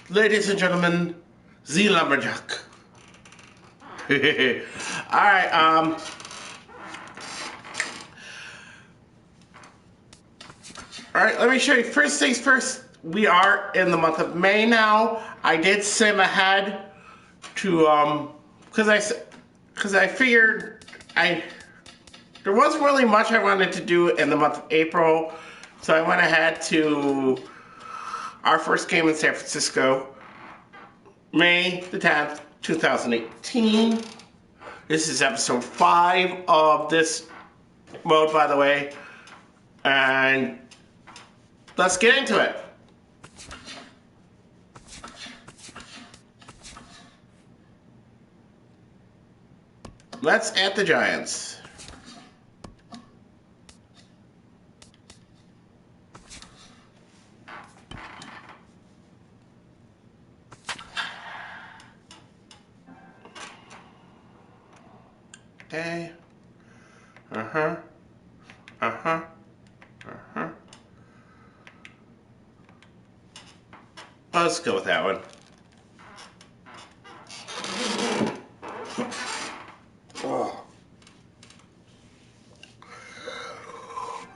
Ladies and gentlemen, the Lumberjack. Alright, alright, let me show you. First things first, we are in the month of May now. I did sim ahead to, because I figured there wasn't really much I wanted to do in the month of April, so I went ahead to our first game in San Francisco, May the 10th, 2018. This is episode 5 of this mode, by the way, and let's get into it. Let's at the Giants. Okay. Uh-huh. Uh-huh. Uh-huh. Let's go with that one. Oh.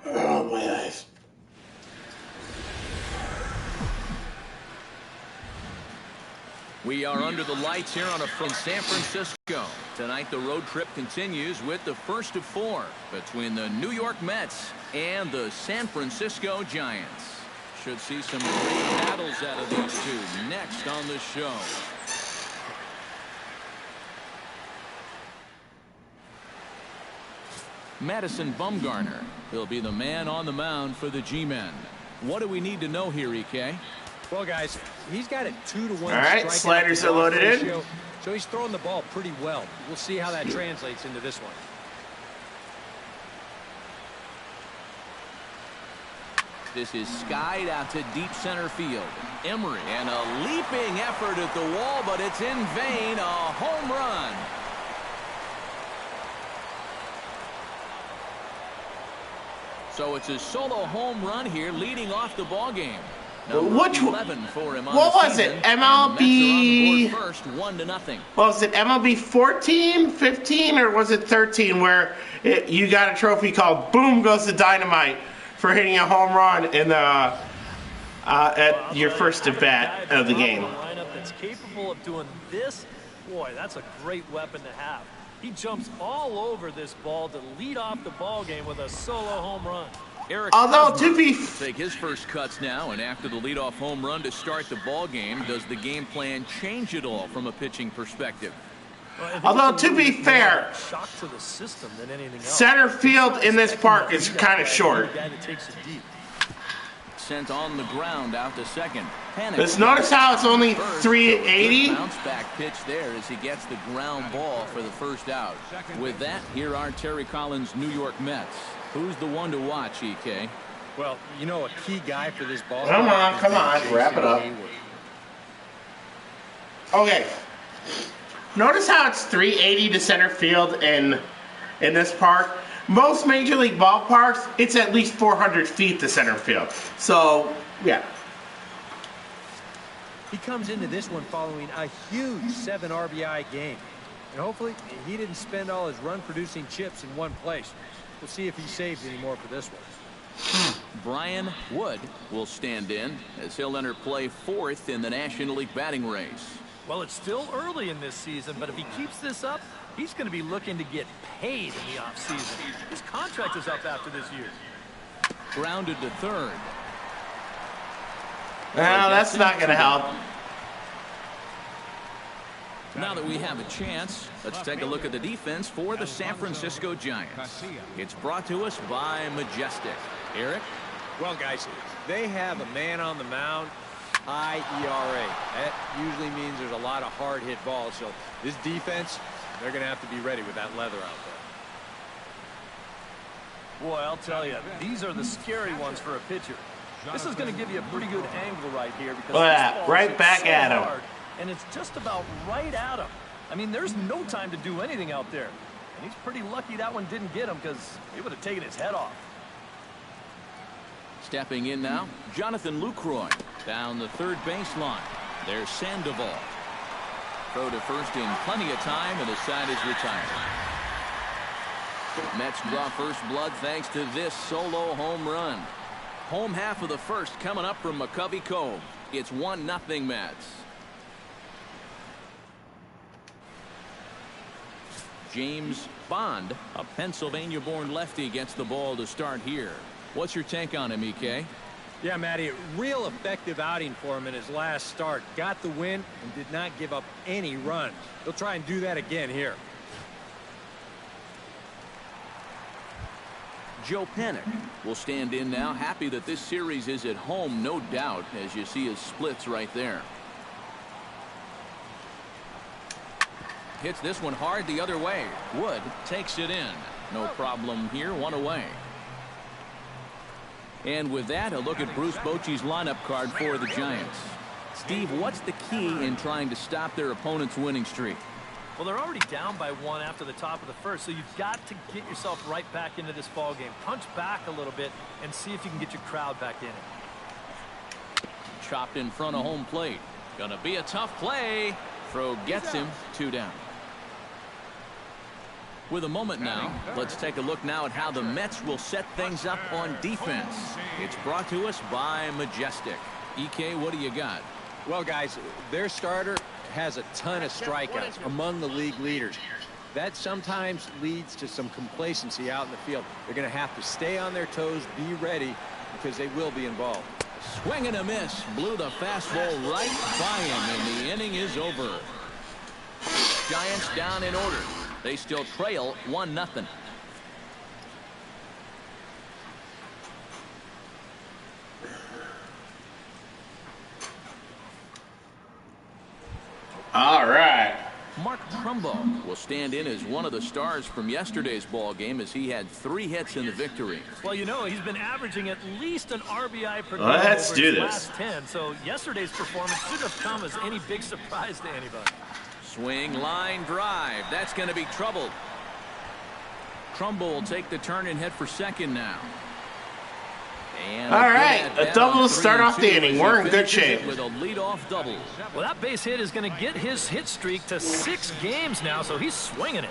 Oh, my eyes. We are under the lights here from San Francisco. Tonight the road trip continues with the first of 4 between the New York Mets and the San Francisco Giants. Should see some great battles out of these two next on the show. Madison Bumgarner will be the man on the mound for the G-Men. What do we need to know here, EK? Well, guys, he's got a 2-to-1. All right, sliders are loaded in. So he's throwing the ball pretty well. We'll see how that translates into this one. This is skied out to deep center field. Emery, and a leaping effort at the wall, but it's in vain. A home run. So it's a solo home run here, leading off the ball game. What was it? MLB first, 1-0. What was it? MLB 14, 15, or was it 13? Where you got a trophy called "Boom Goes the Dynamite" for hitting a home run in the at your first at bat of the game. Lineup that's capable of doing this, boy, that's a great weapon to have. He jumps all over this ball to lead off the ball game with a solo home run. Although to be take his first cuts now, and after the leadoff home run to start the ball game, does the game plan change at all from a pitching perspective? Although to be fair, shock to the system than anything else. Center field in this park is kind of short. Sent on the ground out to second. Just notice how it's only 380. Bounce back pitch there as he gets the ground ball for the first out. With that, here are Terry Collins' New York Mets. Who's the one to watch, EK? Well, you know, a key guy for this ball. Come on, wrap it up. Okay. Notice how it's 380 to center field in this park. Most major league ballparks, it's at least 400 feet to center field. So, yeah. He comes into this one following a huge 7 RBI game. And hopefully, he didn't spend all his run-producing chips in one place. We'll see if he saves any more for this one. Brian Wood will stand in as he'll enter play 4th in the National League batting race. Well, it's still early in this season, but if he keeps this up, he's going to be looking to get paid in the offseason. His contract is up after this year. Grounded to third. Well, that's not going to help. Now that we have a chance, let's take a look at the defense for the San Francisco Giants. It's brought to us by Majestic. Eric? Well, guys, they have a man on the mound, high ERA. That usually means there's a lot of hard-hit balls. So this defense, they're going to have to be ready with that leather out there. Boy, I'll tell you, these are the scary ones for a pitcher. This is going to give you a pretty good angle right here because look at that, right back at him. Hard, and it's just about right at him. I mean, there's no time to do anything out there. And he's pretty lucky that one didn't get him because it would have taken his head off. Stepping in now, Jonathan Lucroy down the third baseline. There's Sandoval. Throw to first in plenty of time, and the side is retired. Mets draw first blood thanks to this solo home run. Home half of the first coming up from McCovey Cove. It's 1-0 Mets. James Bond, a Pennsylvania-born lefty, gets the ball to start here. What's your take on him, EK? Yeah, Matty, real effective outing for him in his last start. Got the win and did not give up any runs. He'll try and do that again here. Joe Panik will stand in now, happy that this series is at home, no doubt, as you see his splits right there. Hits this one hard the other way. Wood takes it in. No problem here, one away. And with that, a look at Bruce Bochy's lineup card for the Giants. Steve, what's the key in trying to stop their opponent's winning streak? Well, they're already down by 1 after the top of the first, so you've got to get yourself right back into this ball game. Punch back a little bit and see if you can get your crowd back in it. Chopped in front of home plate. Gonna be a tough play. Throw gets him, 2 down. With a moment now, let's take a look now at how the Mets will set things up on defense. It's brought to us by Majestic. EK, what do you got? Well, guys, their starter has a ton of strikeouts, among the league leaders. That sometimes leads to some complacency out in the field. They're going to have to stay on their toes, be ready, because they will be involved. Swing and a miss. Blew the fastball right by him, and the inning is over. Giants down in order. They still trail 1-0. All right. Mark Trumbo will stand in as one of the stars from yesterday's ball game, as he had 3 hits in the victory. Well, you know, he's been averaging at least an RBI per game Let's over do his this. last 10. So yesterday's performance shouldn't have come as any big surprise to anybody. Swing, line, drive. That's going to be trouble. Trumbo will take the turn and head for second now. And all right, a double to start off the inning. We're in good shape. With a leadoff double. Well, that base hit is going to get his hit streak to 6 games now, so he's swinging it.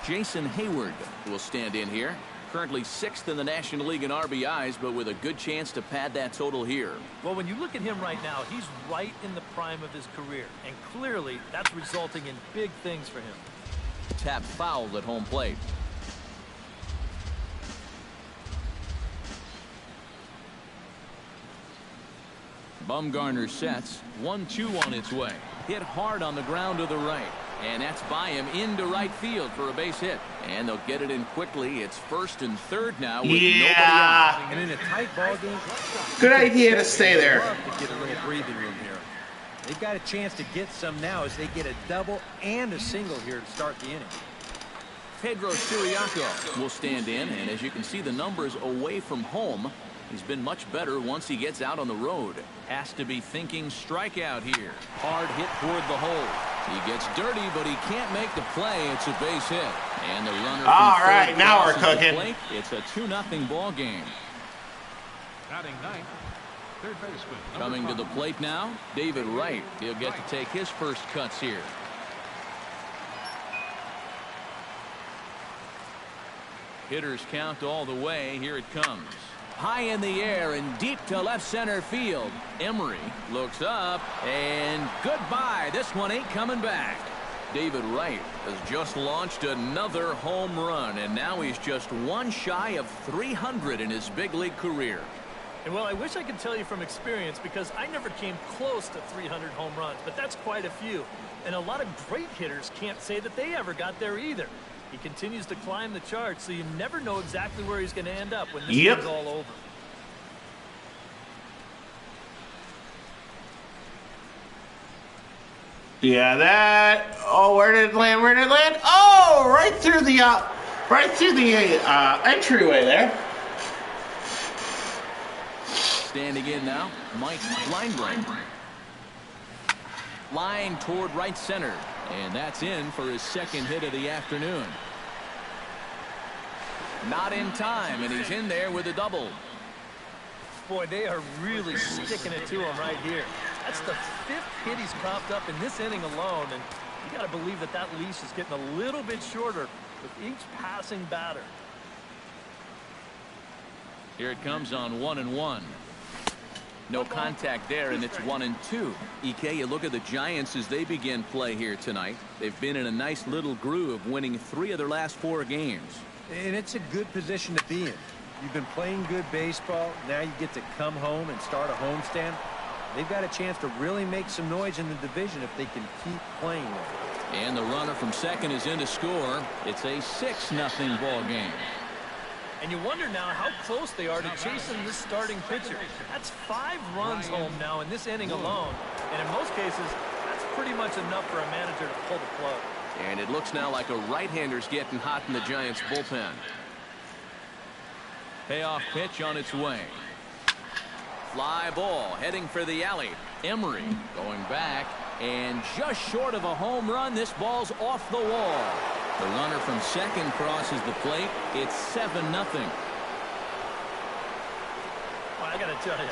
Jason Hayward will stand in here. Currently 6th in the National League in RBIs, but with a good chance to pad that total here. Well, when you look at him right now, he's right in the prime of his career, and clearly that's resulting in big things for him. Tap fouled at home plate. Bumgarner sets. 1-2 on its way. Hit hard on the ground to the right. And that's by him into right field for a base hit. And they'll get it in quickly. It's 1st and 3rd now with nobody out. And in a tight ball game, Good idea to stay there. to get a little breathing room here. They've got a chance to get some now as they get a double and a single here to start the inning. Pedro Siriaco will stand in, and as you can see the numbers away from home, he's been much better once he gets out on the road. Has to be thinking strikeout here. Hard hit toward the hole. He gets dirty, but he can't make the play. It's a base hit. And the runner All from right, third now we're crosses the cooking. plate. It's a 2-0 ball game. Batting ninth, third baseman. Coming to the plate now, David Wright. He'll get to take his first cuts here. Hitters count all the way. Here it comes. High in the air and deep to left center field. Emery looks up and goodbye. This one ain't coming back. David Wright has just launched another home run, and now he's just one shy of 300 in his big league career. And well, I wish I could tell you from experience, because I never came close to 300 home runs, but that's quite a few. And a lot of great hitters can't say that they ever got there either. He continues to climb the charts, so you never know exactly where he's going to end up when this Yep. game's all over. Yeah, that. Oh, where did it land? Where did it land? Oh, right through the entryway there. Standing in now, Mike Linebrand. Line toward right center. And that's in for his second hit of the afternoon. Not in time, and he's in there with a double. Boy, they are really sticking it to him right here. That's the 5th hit he's coughed up in this inning alone, and you got to believe that that leash is getting a little bit shorter with each passing batter. Here it comes on 1-1. No contact there, and it's 1-2. EK, you look at the Giants as they begin play here tonight. They've been in a nice little groove, winning 3 of their last 4 games. And it's a good position to be in. You've been playing good baseball. Now you get to come home and start a homestand. They've got a chance to really make some noise in the division if they can keep playing well. And the runner from second is in to score. It's a 6-0 ball game. And you wonder now how close they are to chasing this starting pitcher. That's 5 runs home now in this inning alone. And in most cases, that's pretty much enough for a manager to pull the plug. And it looks now like a right-hander's getting hot in the Giants bullpen. Payoff pitch on its way. Fly ball heading for the alley. Emery going back, and just short of a home run, this ball's off the wall. The runner from second crosses the plate. It's 7-0. Well, I got to tell you,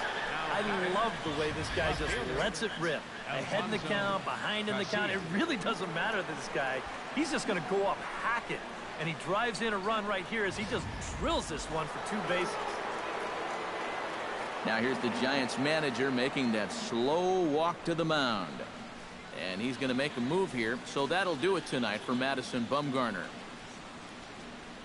I love the way this guy just lets it rip. Ahead in the count, behind in the count. It really doesn't matter to this guy. He's just going to go up, hack it. And he drives in a run right here as he just drills this one for 2 bases. Now here's the Giants manager making that slow walk to the mound. And he's going to make a move here, so that'll do it tonight for Madison Bumgarner.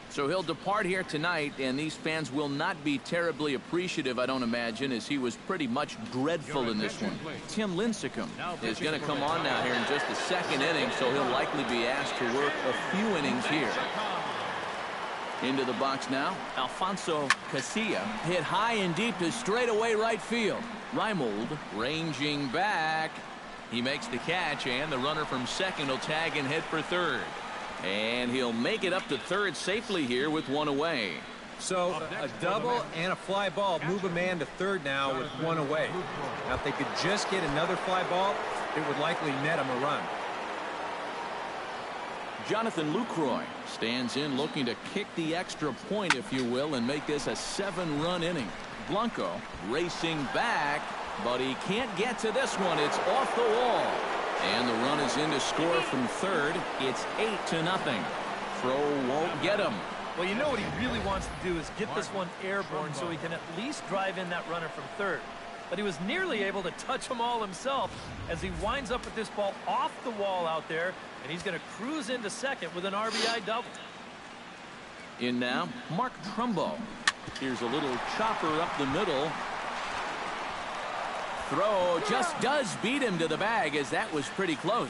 So he'll depart here tonight, and these fans will not be terribly appreciative, I don't imagine, as he was pretty much dreadful in this one. Tim Lincecum is going to come on now here in just the 2nd inning, so he'll likely be asked to work a few innings here. Into the box now, Alfonso Casilla hit high and deep to straightaway right field. Reimold ranging back. He makes the catch, and the runner from second will tag and head for third. And he'll make it up to third safely here with 1 away. So a double and a fly ball move a man to third now with 1 away. Now if they could just get another fly ball, it would likely net him a run. Jonathan Lucroy stands in looking to kick the extra point, if you will, and make this a 7-run inning. Blanco racing back, but he can't get to this one. It's off the wall. And the run is in to score from third. It's 8-0. Throw won't get him. Well, you know what he really wants to do is get this one airborne so he can at least drive in that runner from third. But he was nearly able to touch them all himself as he winds up with this ball off the wall out there, and he's going to cruise into second with an RBI double. In now, Mark Trumbo. Here's a little chopper up the middle. Throw just does beat him to the bag, as that was pretty close.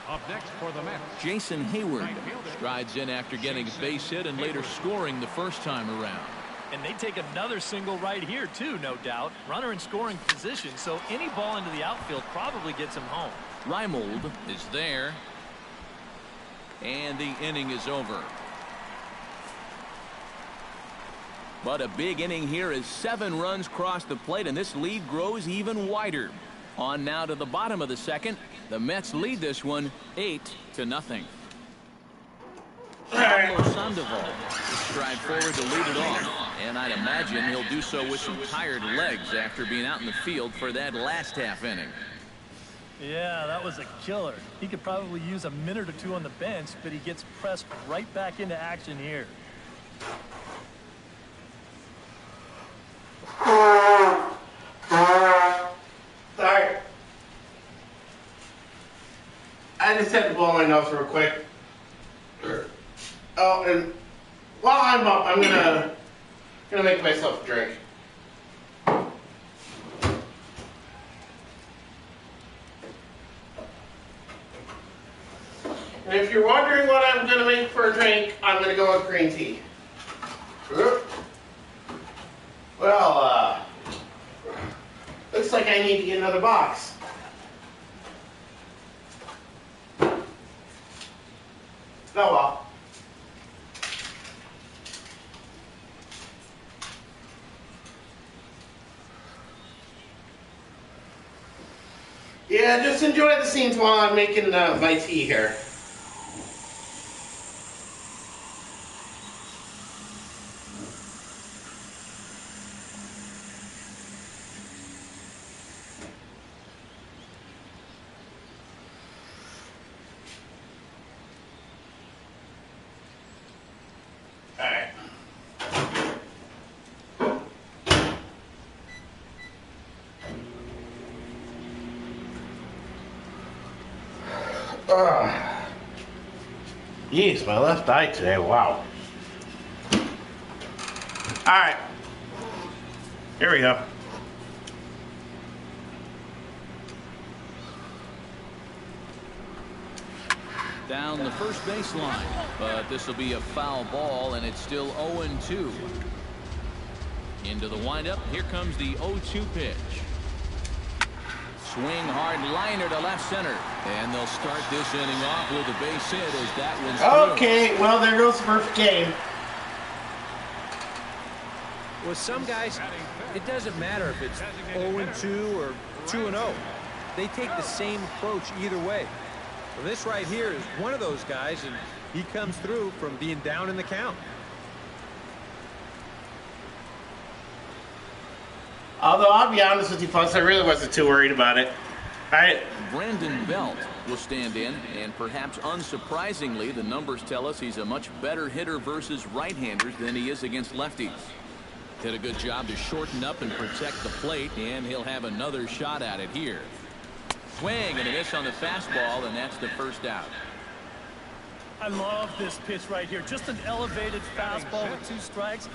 Up next for the Mets, Jason Hayward strides in after getting a base hit and later scoring the first time around. And they take another single right here, too, no doubt. Runner in scoring position, so any ball into the outfield probably gets him home. Reimold is there. And the inning is over. But a big inning here as 7 runs cross the plate, and this lead grows even wider. On now to the bottom of the second. The Mets lead this one 8-0. Pablo Sandoval will stride forward to lead it off, and I'd imagine he'll do so with some tired legs after being out in the field for that last half inning. Yeah, that was a killer. He could probably use a minute or 2 on the bench, but he gets pressed right back into action here. Sorry. I just had to blow my nose real quick. Oh, and while I'm up, I'm gonna make myself a drink. And if you're wondering what I'm gonna make for a drink, I'm gonna go with green tea. Well, looks like I need to get another box. Oh well. Yeah, just enjoy the scenes while I'm making my tea here. Jeez, my left eye today. Wow. All right. Here we go. Down the first baseline, but this will be a foul ball, and it's still 0-2. Into the windup. Here comes the 0-2 pitch. Swing hard liner to left center, and they'll start this inning off with a base hit as that one's through. Okay, well there goes the first game. With some guys, it doesn't matter if it's 0-2 or 2-0. They take the same approach either way. Well, this right here is one of those guys, and he comes through from being down in the count. Although I'll be honest with you folks, I really wasn't too worried about it. Brandon Belt will stand in, and perhaps unsurprisingly, the numbers tell us he's a much better hitter versus right-handers than he is against lefties. Did a good job to shorten up and protect the plate, and he'll have another shot at it here. Swing and a miss on the fastball, and that's the first out. I love this pitch right here. Just an elevated fastball with 2 strikes.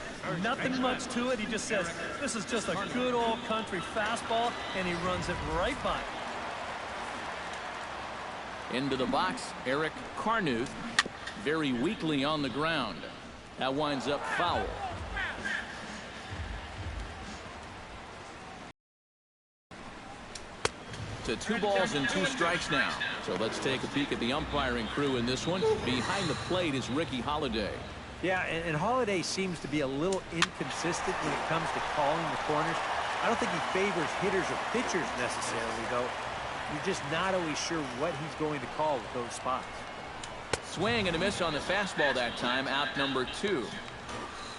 Nothing much to it. He just says, this is just a good old country fastball, and he runs it right by. Into the box, Eric Carnuth, very weakly on the ground. That winds up foul. To 2 balls and 2 strikes now. So let's take a peek at the umpiring crew in this one. Behind the plate is Ricky Holiday. Yeah, and Holiday seems to be a little inconsistent when it comes to calling the corners. I don't think he favors hitters or pitchers necessarily, though. You're just not always sure what he's going to call with those spots. Swing and a miss on the fastball that time, out number 2.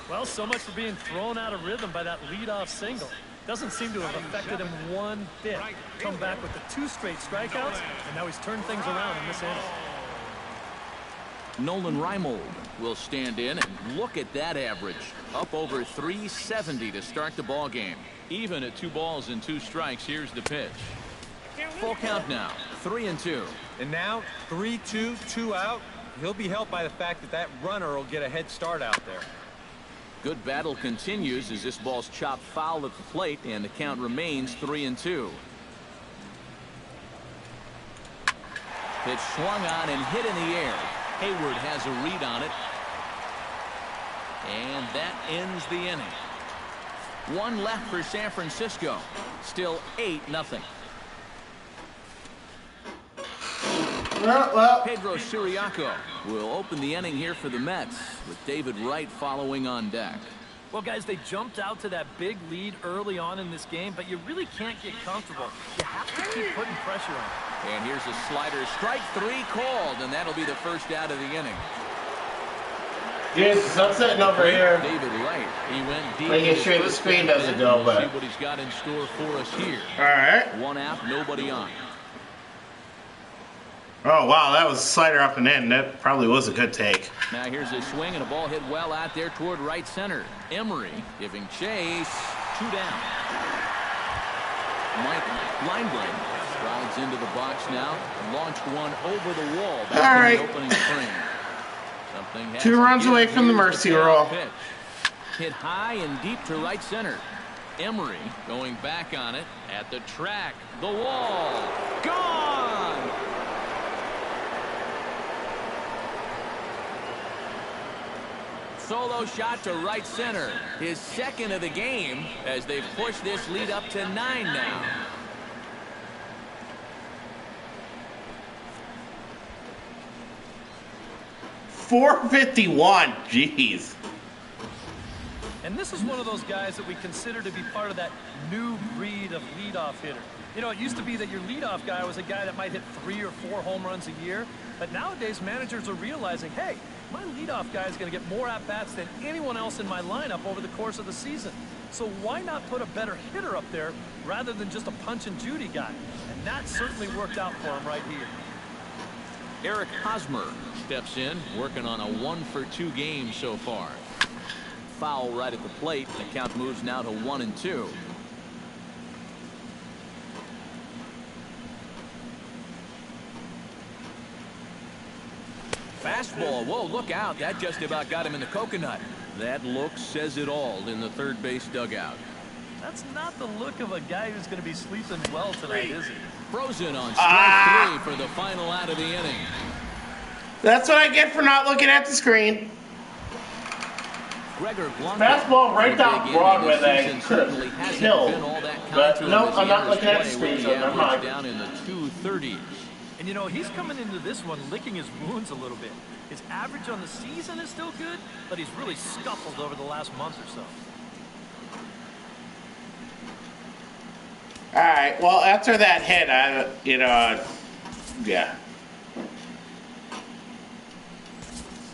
Well, so much for being thrown out of rhythm by that leadoff single. Doesn't seem to have affected him one bit. Come back with the 2 straight strikeouts, and now he's turned things around in this inning. Nolan Reimold will stand in, and look at that average. Up over 370 to start the ball game. Even at 2 balls and 2 strikes, here's the pitch. Full count now, 3-2. And now 3-2, 2 out. He'll be helped by the fact that that runner will get a head start out there. Good battle continues as this ball's chopped foul at the plate, and the count remains 3-2. Pitch swung on and hit in the air. Hayward has a read on it. And that ends the inning. 1 left for San Francisco. Still 8-0. Well. Pedro Siriaco will open the inning here for the Mets, with David Wright following on deck. Well, guys, they jumped out to that big lead early on in this game, but you really can't get comfortable. You have to keep putting pressure on. And here's a slider. Strike 3 called, and that'll be the first out of the inning. Jesus, I'm sitting over here. David Wright, he went deep. Making sure the screen doesn't go, but. See what he's got in store for us here. All right. 1 out, nobody on. Oh, wow, that was a slider up and in. That probably was a good take. Now here's a swing, and a ball hit well out there toward right center. Emery giving chase. 2 down. Mike Linebrain strides into the box now. Launched one over the wall back in the opening frame. Something 2 runs away from the mercy roll. Pitch. Hit high and deep to right center. Emery going back on it at the track. The wall. Gone! Solo shot to right center. His second of the game as they push this lead up to 9 now. .451. Jeez. And this is one of those guys that we consider to be part of that new breed of leadoff hitter. You know, it used to be that your leadoff guy was a guy that might hit 3 or 4 home runs a year. But nowadays, managers are realizing, hey, my leadoff guy is going to get more at-bats than anyone else in my lineup over the course of the season. So why not put a better hitter up there rather than just a punch-and-Judy guy? And that certainly worked out for him right here. Eric Hosmer steps in, working on a 1-for-2 game so far. Foul right at the plate. The count moves now to 1-2. fastball. Whoa, look out. That just about got him in the coconut. That look says it all in the third base dugout. That's not the look of a guy who's going to be sleeping well tonight, is he? Frozen on strike 3 for the final out of the inning. That's what I get for not looking at the screen. Gregor Blanco. Fastball right down Broadway that I could certainly have hasn't killed. been all that But kind to no, him as I'm he not enters looking at the play screen, with so never average mind. down in the 230s. And you know, he's coming into this one licking his wounds a little bit. His average on the season is still good, but he's really scuffled over the last month or so. All right. Well, after that hit, yeah.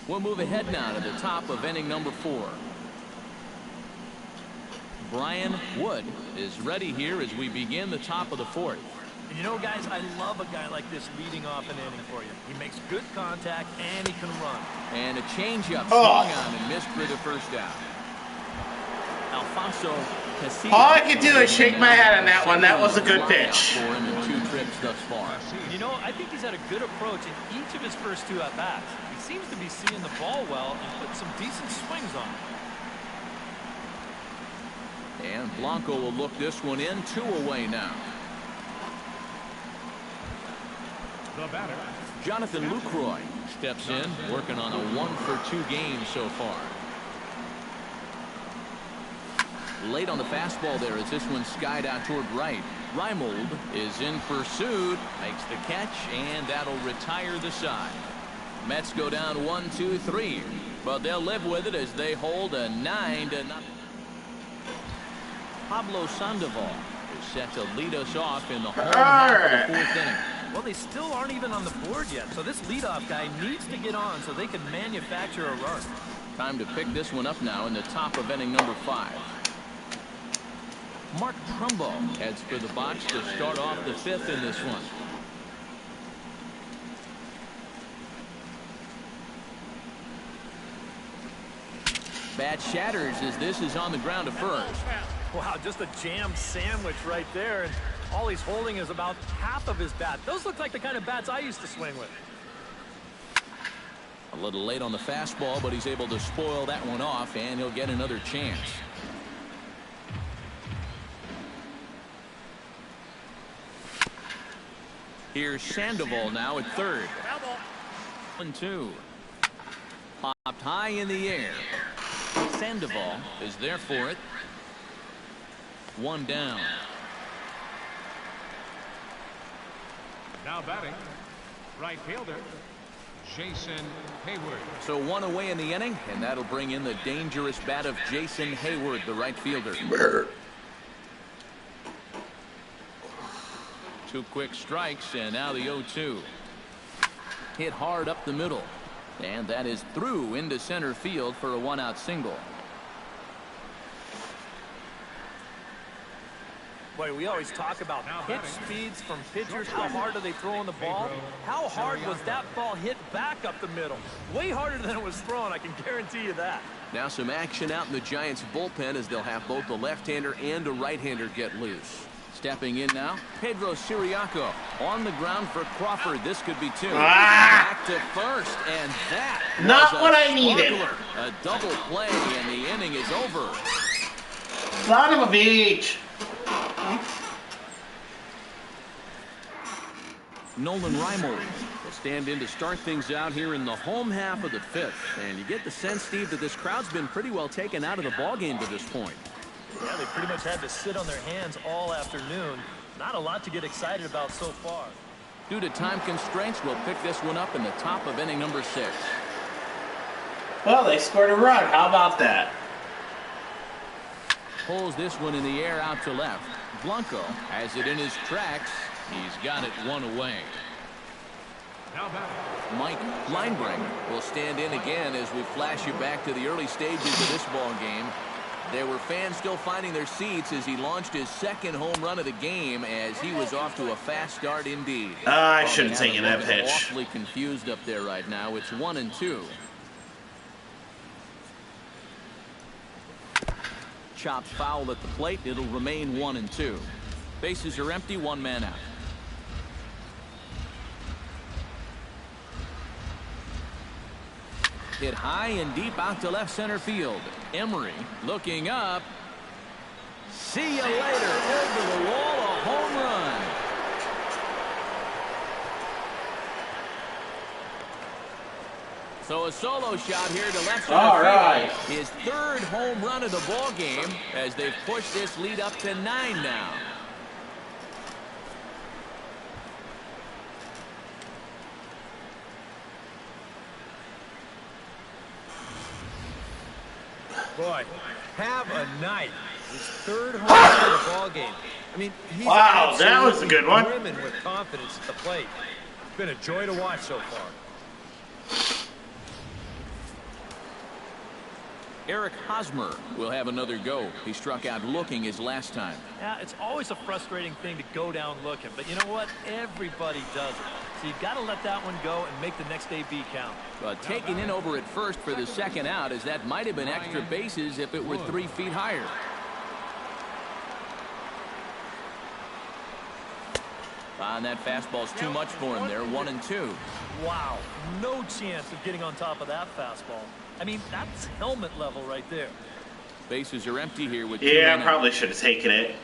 We'll move ahead now to the top of inning number 4. Brian Wood is ready here as we begin the top of the 4th. And you know, guys, I love a guy like this leading off an inning for you. He makes good contact and he can run. And a changeup swung on and missed for the first out. Alfonso Casilla. All I could do is shake my head on that one. That was a good pitch. For him in 2 trips thus far. You know, I think he's had a good approach in each of his first 2 at-bats. He seems to be seeing the ball well and putting some decent swings on it. And Blanco will look this one in. 2 away now. The batter. Jonathan Lucroy steps in, working on a 1-for-2 game so far. Late on the fastball there as this one skied out toward right. Reimold is in pursuit, makes the catch, and that'll retire the side. Mets go down 1-2-3, but they'll live with it as they hold a 9-0. Pablo Sandoval is set to lead us off in the home half of the 4th inning. Well, they still aren't even on the board yet, so this leadoff guy needs to get on so they can manufacture a run. Time to pick this one up now in the top of inning number 5. Mark Trumbo heads for the box to start off the 5th in this one. Bat shatters as this is on the ground to first. Wow, just a jam sandwich right there, and all he's holding is about half of his bat. Those look like the kind of bats I used to swing with. A little late on the fastball, but he's able to spoil that one off, and he'll get another chance. Here's Sandoval now at 3rd. 1-2. Popped high in the air. Sandoval is there for it. 1 down. Now batting. Right fielder. Jason Hayward. So 1 away in the inning, and that'll bring in the dangerous bat of Jason Hayward, the right fielder. 2 quick strikes, and now the 0-2. Hit hard up the middle, and that is through into center field for a 1-out single. Boy, we always talk about pitch speeds from pitchers. How hard are they throwing the ball? How hard was that ball hit back up the middle? Way harder than it was thrown, I can guarantee you that. Now some action out in the Giants bullpen as they'll have both the left-hander and a right-hander get loose. Stepping in now, Pedro Siriaco on the ground for Crawford. This could be 2. Back to first, and that Not was what a I needed. sparkler. A double play, and the inning is over. Son of a beach. Nolan Reimold will stand in to start things out here in the home half of the 5th. And you get the sense, Steve, that this crowd's been pretty well taken out of the ballgame to this point. Yeah, they pretty much had to sit on their hands all afternoon. Not a lot to get excited about so far. Due to time constraints, we'll pick this one up in the top of inning number 6. Well, they scored a run. How about that? Pulls this one in the air out to left. Blanco has it in his tracks. He's got it 1 away. Now batting. Mike Linebringer will stand in again as we flash you back to the early stages of this ball game. There were fans still finding their seats as he launched his 2nd home run of the game as he was off to a fast start indeed. I shouldn't take that pitch. Awfully confused up there right now. It's 1-2. Chopped foul at the plate. It'll remain 1-2. Bases are empty. 1 man out. Hit high and deep out to left center field. Emery looking up. See you later. Over the wall, a home run. So a solo shot here to left center All field. right. His third home run of the ball game as they've pushed this lead up to 9 now. Boy, have a night. His third home run of the ball game. I mean, he's Wow, that was a good one. brimming with confidence at the plate. It's been a joy to watch so far. Eric Hosmer will have another go. He struck out looking his last time. Yeah, it's always a frustrating thing to go down looking, but you know what? Everybody does it. So you've got to let that one go and make the next AB count. But taking in over at first for the second out, as that might have been extra bases if it were 3 feet higher. And that fastball's too much for him there. 1-2. Wow, no chance of getting on top of that fastball. I mean, that's helmet level right there. Bases are empty here with 2 Yeah, men out. probably should have taken it.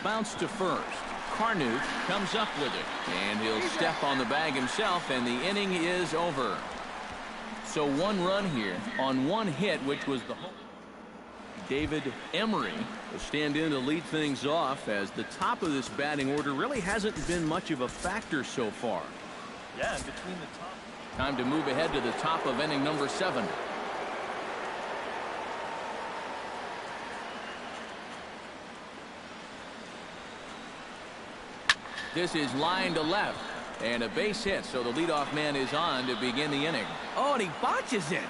Bounce to first. Carnute comes up with it, and he'll step on the bag himself, and the inning is over. So 1 run here on 1 hit, which was the home. David Emery will stand in to lead things off, as the top of this batting order really hasn't been much of a factor so far. Yeah, and between the top. Time to move ahead to the top of inning number 7. This is line to left, and a base hit, so the leadoff man is on to begin the inning. Oh, and he botches it.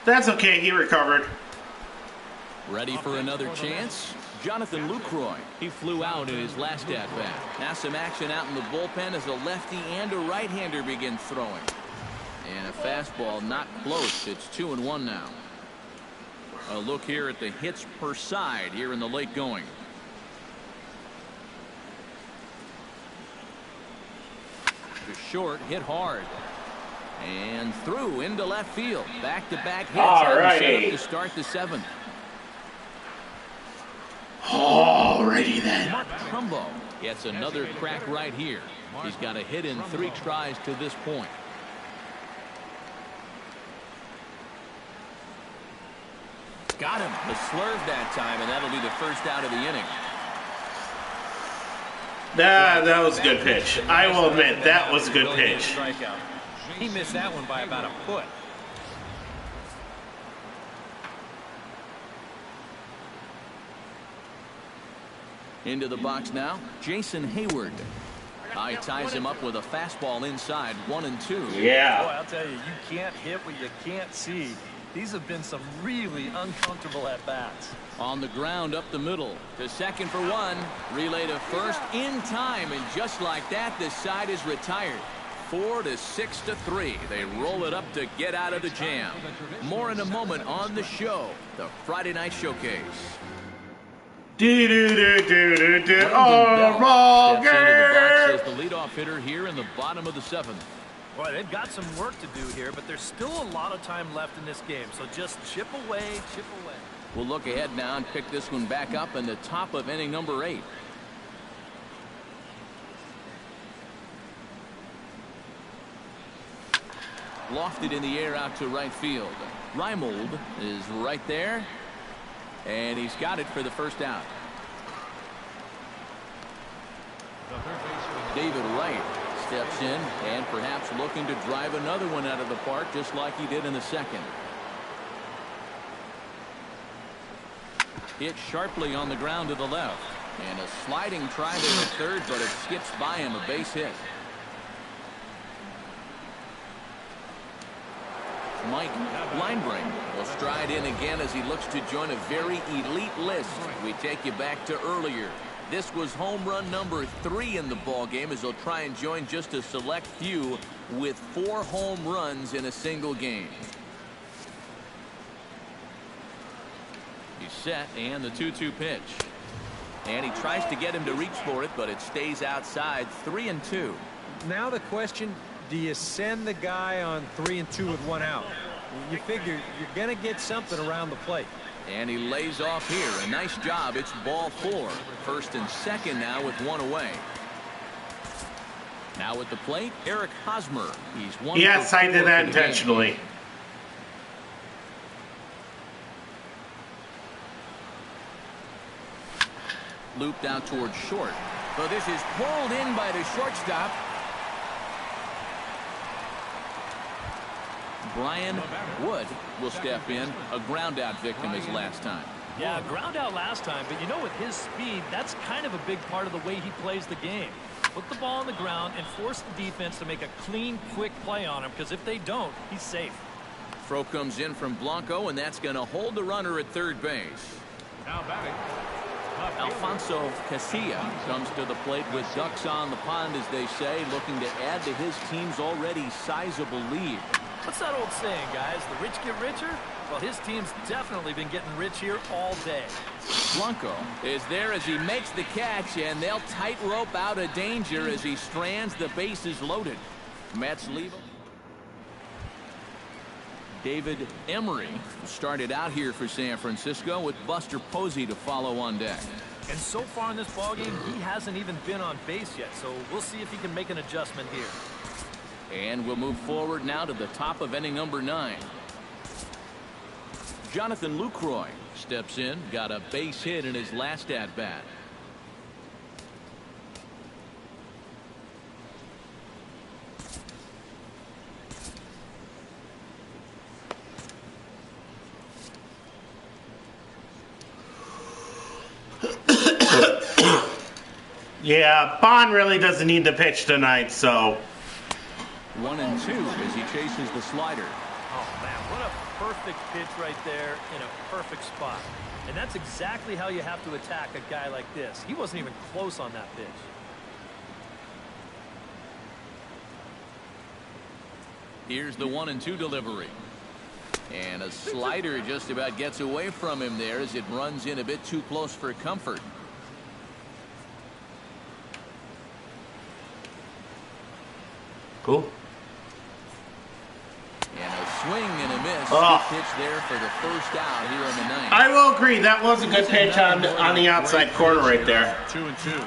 That's okay. He recovered. Ready for another chance? Jonathan Lucroy. He flew out in his last at-bat. Now some action out in the bullpen as a lefty and a right-hander begin throwing. And a fastball not close. It's 2-1 now. A look here at the hits per side here in the late going. The short hit hard. And through into left field. Back-to-back hits on the setup to start the 7th. Alrighty then. Mark Trumbo gets another crack right here. He's got a hit in 3 tries to this point. Got him. The slurve that time, and that'll be the first out of the inning. That was a good pitch. I will admit, that was a good pitch. He missed that one by about a foot. Into the box now, Jason Hayward. He ties him up with a fastball inside, 1-2. Yeah. Boy, I'll tell you, you can't hit what you can't see. These have been some really uncomfortable at-bats. On the ground up the middle to second for 1. Relay to first in time, and just like that, this side is retired. 4-6-3. They roll it up to get out of the jam. More in a moment on the show, the Friday Night Showcase. Oh, wrong Steps into the box game. as the leadoff hitter here in the bottom of the 7th. Boy, they've got some work to do here, but there's still a lot of time left in this game. So just chip away, chip away. We'll look ahead now and pick this one back up in the top of inning number 8. Lofted in the air out to right field. Reimold is right there, and he's got it for the first out. David Wright steps in and perhaps looking to drive another one out of the park, just like he did in the second. Hit sharply on the ground to the left, and a sliding try there at third, but it skips by him, a base hit. Mike Linebrink will stride in again as he looks to join a very elite list. We take you back to earlier. This was home run number 3 in the ball game, as he'll try and join just a select few with 4 home runs in a single game. He's set, and the 2-2 pitch. And he tries to get him to reach for it, but it stays outside. 3-2. Now the question, do you send the guy on 3-2 with 1 out? You figure you're going to get something around the plate. And he lays off here. A nice job. It's ball 4. First and second now with 1 away. Now at the plate, Eric Hosmer. He's 1 Yes, for I 4 did that for the game. intentionally. Looped out towards short. So this is pulled in by the shortstop. Brian Wood will step in. A ground out victim his last time. Yeah, ground out last time, but you know, with his speed, that's kind of a big part of the way he plays the game. Put the ball on the ground and force the defense to make a clean, quick play on him, because if they don't, he's safe. Throw comes in from Blanco, and that's going to hold the runner at third base. Now batting. Alfonso Casilla comes to the plate with ducks on the pond, as they say, looking to add to his team's already sizable lead. What's that old saying, guys? The rich get richer? Well, his team's definitely been getting rich here all day. Blanco is there as he makes the catch, and they'll tightrope out of danger as he strands the bases loaded. Mets leave him. David Emery started out here for San Francisco with Buster Posey to follow on deck. And so far in this ballgame, he hasn't even been on base yet, so we'll see if he can make an adjustment here. And we'll move forward now to the top of inning number 9. Jonathan Lucroy steps in, got a base hit in his last at-bat. Yeah, Bond really doesn't need to pitch tonight, so 1 and 2 as he chases the slider. Oh, man, what a perfect pitch right there in a perfect spot. And that's exactly how you have to attack a guy like this. He wasn't even close on that pitch. Here's the 1 and 2 delivery. And a slider just about gets away from him there as it runs in a bit too close for comfort. cool. And a swing and a miss. Oh. Good pitch there for the first out here in the 9th. I will agree, that was a good pitch on the outside corner right there. 2-2.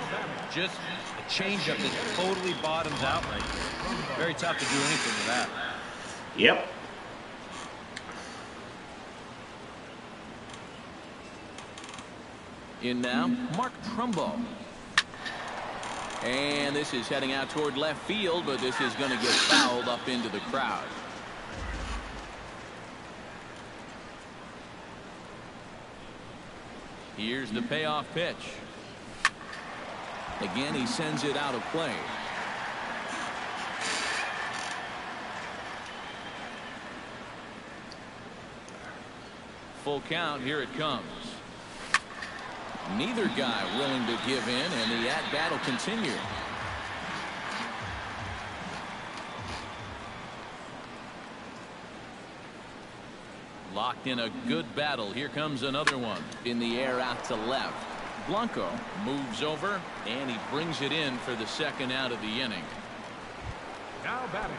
Just a changeup that totally bottoms out right there. Very tough to do anything with that. Yep. In now, Mark Trumbo. And this is heading out toward left field, but this is going to get fouled up into the crowd. Here's the payoff pitch. Again, he sends it out of play. Full count, here it comes. Neither guy willing to give in, and the at-bat will continue. Locked in a good battle. Here comes another one. In the air out to left. Blanco moves over, and he brings it in for the second out of the inning. Now batting.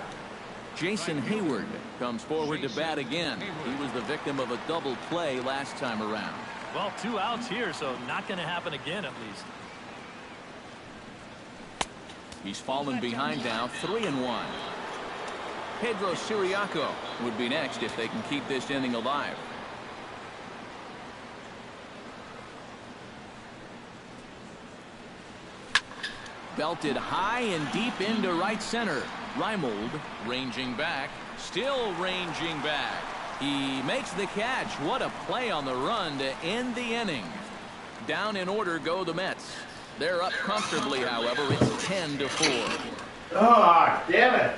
Jason Hayward comes forward to bat again. He was the victim of a double play last time around. Well, 2 outs here, so not going to happen again at least. He's fallen behind now, 3-1. Pedro Siriaco would be next if they can keep this inning alive. Belted high and deep into right center. Reimold ranging back, still ranging back. He makes the catch. What a play on the run to end the inning. Down in order go the Mets. They're up comfortably, however. It's 10-4. Oh, damn it.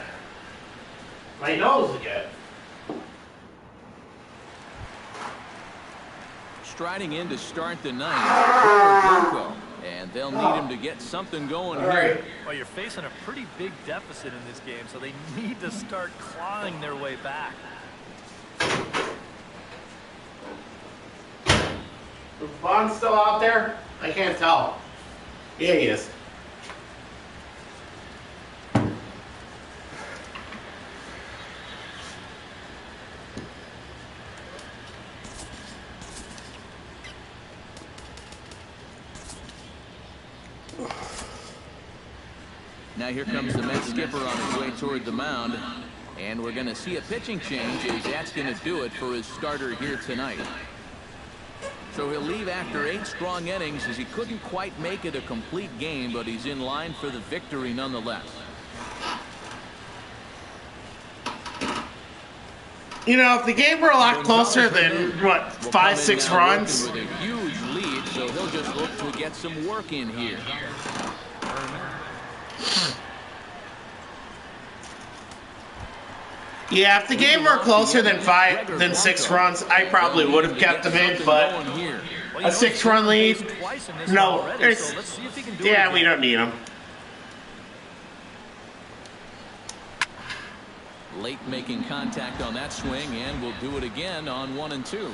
My nose again. Striding in to start the 9th, Blanco. And they'll need him to get something going here. Well, you're facing a pretty big deficit in this game, so they need to start clawing their way back. Is Bond still out there? I can't tell. Yeah, he is. Now here comes the Mets skipper on his way toward the mound. And we're going to see a pitching change, as that's going to do it for his starter here tonight. So he'll leave after 8 strong innings, as he couldn't quite make it a complete game, but he's in line for the victory nonetheless. You know, if the game were a lot closer than, what, 5, 6 runs? With a huge lead, so he'll just look to get some work in here. Yeah, if the game were closer than 6 runs, I probably would have kept him in, but a 6-run lead, no, yeah, we don't need him. Late making contact on that swing, and we'll do it again on 1 and 2.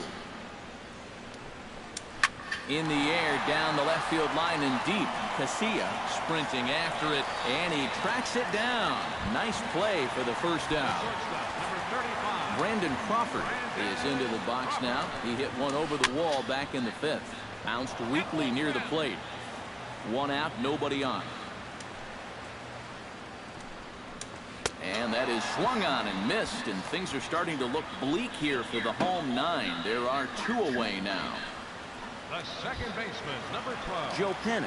In the air, down the left field line and deep. Casilla sprinting after it, and he tracks it down. Nice play for the first out. Brandon Crawford is into the box now. He hit one over the wall back in the 5th. Bounced weakly near the plate. 1 out, nobody on. And that is swung on and missed, and things are starting to look bleak here for the home 9. There are 2 away now. The second baseman, number 12. Joe Penix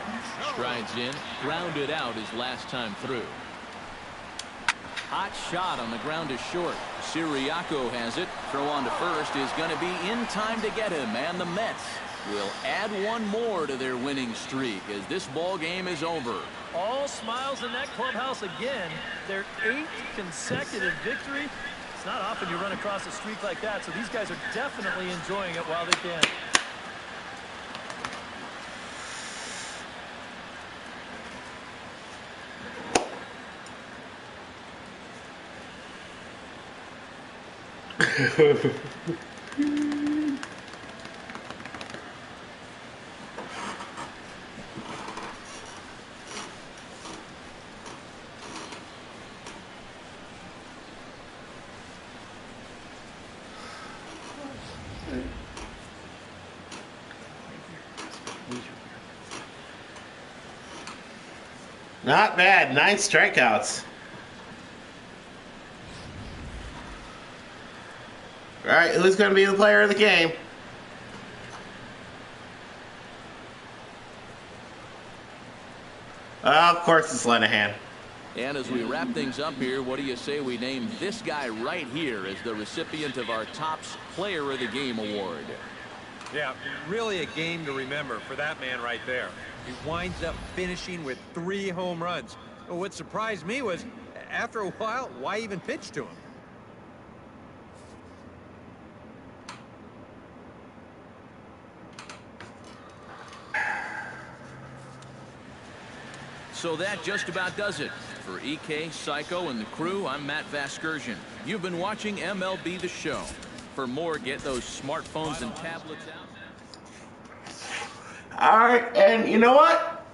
strides in, grounded out his last time through. Hot shot on the ground is short. Siriaco has it. Throw on to first is going to be in time to get him, and the Mets will add 1 more to their winning streak as this ball game is over. All smiles in that clubhouse again. Their 8th consecutive victory. It's not often you run across a streak like that, so these guys are definitely enjoying it while they can. Not bad. 9 strikeouts. All right, who's going to be the player of the game? Of course, it's Lenahan. And as we wrap things up here, what do you say we name this guy right here as the recipient of our Topps Player of the Game award? Yeah, really a game to remember for that man right there. He winds up finishing with 3 home runs. What surprised me was, after a while, why even pitch to him? So that just about does it. For EK, Psycho, and the crew, I'm Matt Vasgersian. You've been watching MLB The Show. For more, get those smartphones and tablets out. All right, and you know what?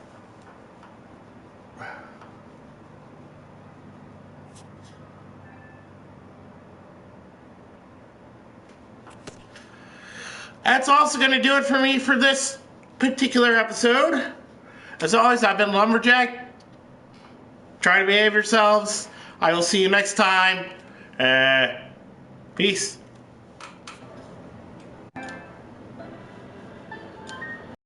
That's also going to do it for me for this particular episode. As always, I've been Lumberjack. Try to behave yourselves. I will see you next time. Peace.